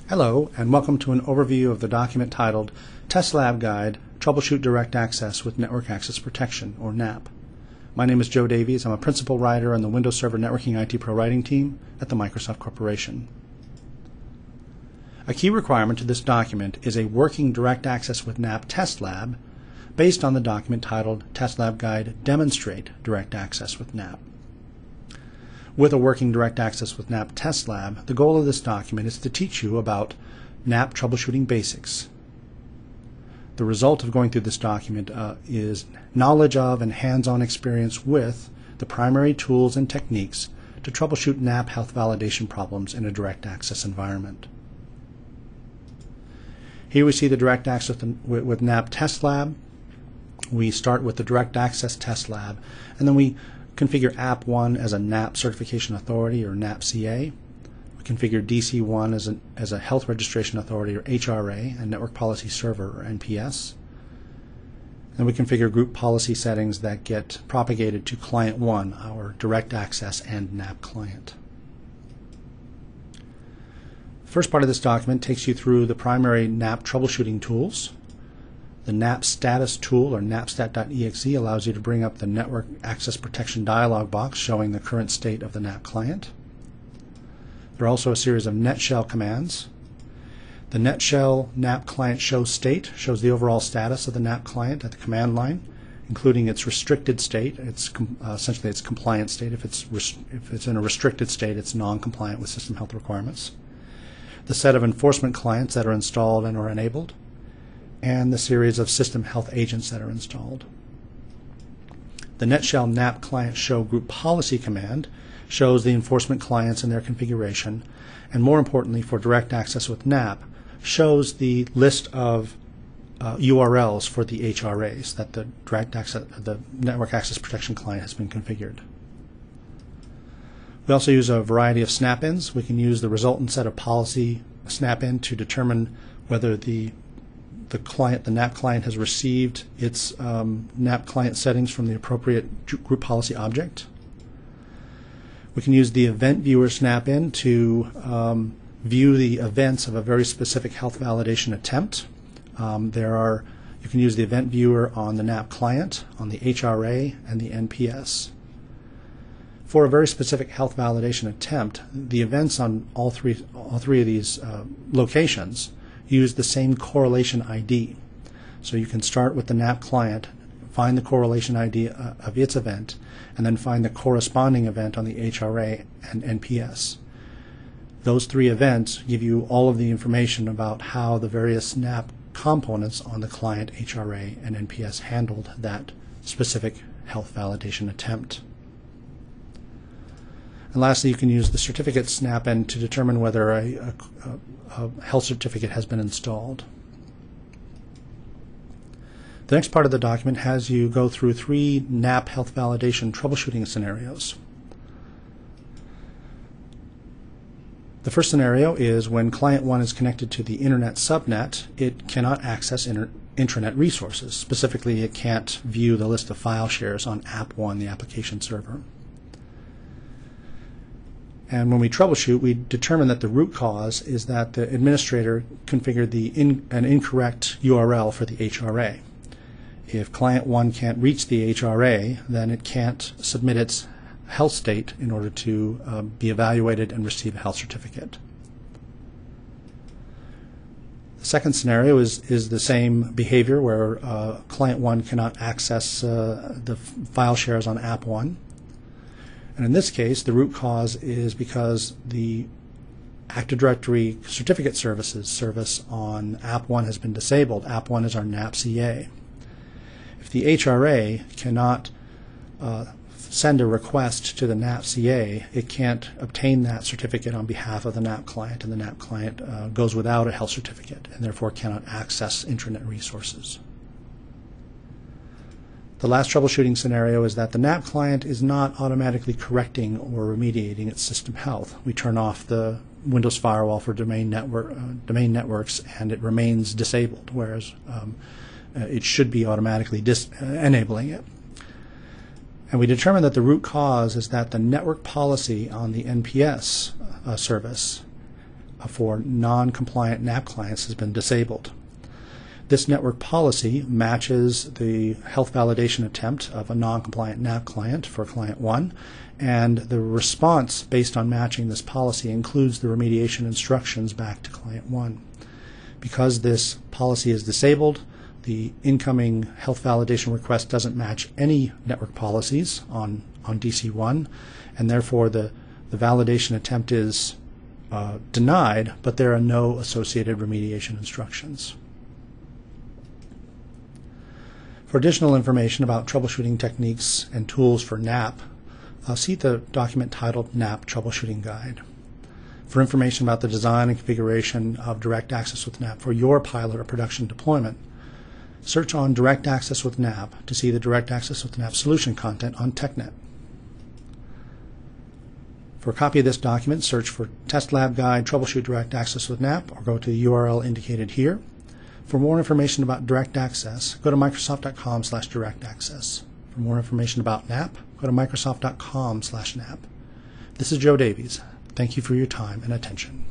Hello, and welcome to an overview of the document titled Test Lab Guide, Troubleshoot DirectAccess with Network Access Protection, or NAP. My name is Joe Davies. I'm a principal writer on the Windows Server Networking IT Pro Writing team at the Microsoft Corporation. A key requirement to this document is a working DirectAccess with NAP test lab based on the document titled Test Lab Guide, Demonstrate DirectAccess with NAP. With a working DirectAccess with NAP test lab, the goal of this document is to teach you about NAP troubleshooting basics. The result of going through this document is knowledge of and hands-on experience with the primary tools and techniques to troubleshoot NAP health validation problems in a DirectAccess environment. Here we see the DirectAccess with NAP test lab. We start with the DirectAccess test lab, and then we configure App1 as a NAP certification authority, or NAP-CA. We configure DC1 as a health registration authority, or HRA, and network policy server, or NPS. Then we configure group policy settings that get propagated to Client 1, our DirectAccess and NAP client. The first part of this document takes you through the primary NAP troubleshooting tools. The NAP status tool, or napstat.exe, allows you to bring up the network access protection dialog box showing the current state of the NAP client. There are also a series of netshell commands. The netshell NAP client show state shows the overall status of the NAP client at the command line, including its restricted state. It's essentially its compliant state. If it's in a restricted state, it's non-compliant with system health requirements. The set of enforcement clients that are installed and or enabled, and the series of system health agents that are installed. The netshell NAP client show group policy command shows the enforcement clients and their configuration, and more importantly for DirectAccess with NAP, shows the list of URLs for the HRAs that the network access protection client has been configured. We also use a variety of snap-ins. We can use the resultant set of policy snap-in to determine whether the NAP client has received its NAP client settings from the appropriate group policy object. We can use the event viewer snap-in to view the events of a very specific health validation attempt. You can use the event viewer on the NAP client, on the HRA, and the NPS. For a very specific health validation attempt, the events on all three of these locations use the same correlation ID. So you can start with the NAP client, find the correlation ID of its event, and then find the corresponding event on the HRA and NPS. Those three events give you all of the information about how the various NAP components on the client, HRA, and NPS handled that specific health validation attempt. And lastly, you can use the certificate snap-in to determine whether a health certificate has been installed. The next part of the document has you go through 3 NAP health validation troubleshooting scenarios. The first scenario is when Client 1 is connected to the Internet subnet, it cannot access intranet resources. Specifically, it can't view the list of file shares on App1, the application server. And when we troubleshoot, we determine that the root cause is that the administrator configured an incorrect URL for the HRA. If Client 1 can't reach the HRA, then it can't submit its health state in order to be evaluated and receive a health certificate. The second scenario is the same behavior where Client 1 cannot access the file shares on App1. And in this case, the root cause is because the Active Directory certificate service on App1 has been disabled. App1 is our NAP-CA. If the HRA cannot send a request to the NAP-CA, it can't obtain that certificate on behalf of the NAP client, and the NAP client goes without a health certificate and therefore cannot access intranet resources. The last troubleshooting scenario is that the NAP client is not automatically correcting or remediating its system health. We turn off the Windows firewall for domain networks, and it remains disabled, whereas it should be automatically enabling it. And we determined that the root cause is that the network policy on the NPS service for non-compliant NAP clients has been disabled. This network policy matches the health validation attempt of a non-compliant NAP client for client 1, and the response based on matching this policy includes the remediation instructions back to client 1. Because this policy is disabled, the incoming health validation request doesn't match any network policies on DC1, and therefore the validation attempt is denied, but there are no associated remediation instructions. For additional information about troubleshooting techniques and tools for NAP, see the document titled NAP Troubleshooting Guide. For information about the design and configuration of DirectAccess with NAP for your pilot or production deployment, search on DirectAccess with NAP to see the DirectAccess with NAP solution content on TechNet. For a copy of this document, search for Test Lab Guide Troubleshoot DirectAccess with NAP or go to the URL indicated here. For more information about DirectAccess, go to microsoft.com/DirectAccess. For more information about NAP, go to microsoft.com/NAP. This is Joe Davies. Thank you for your time and attention.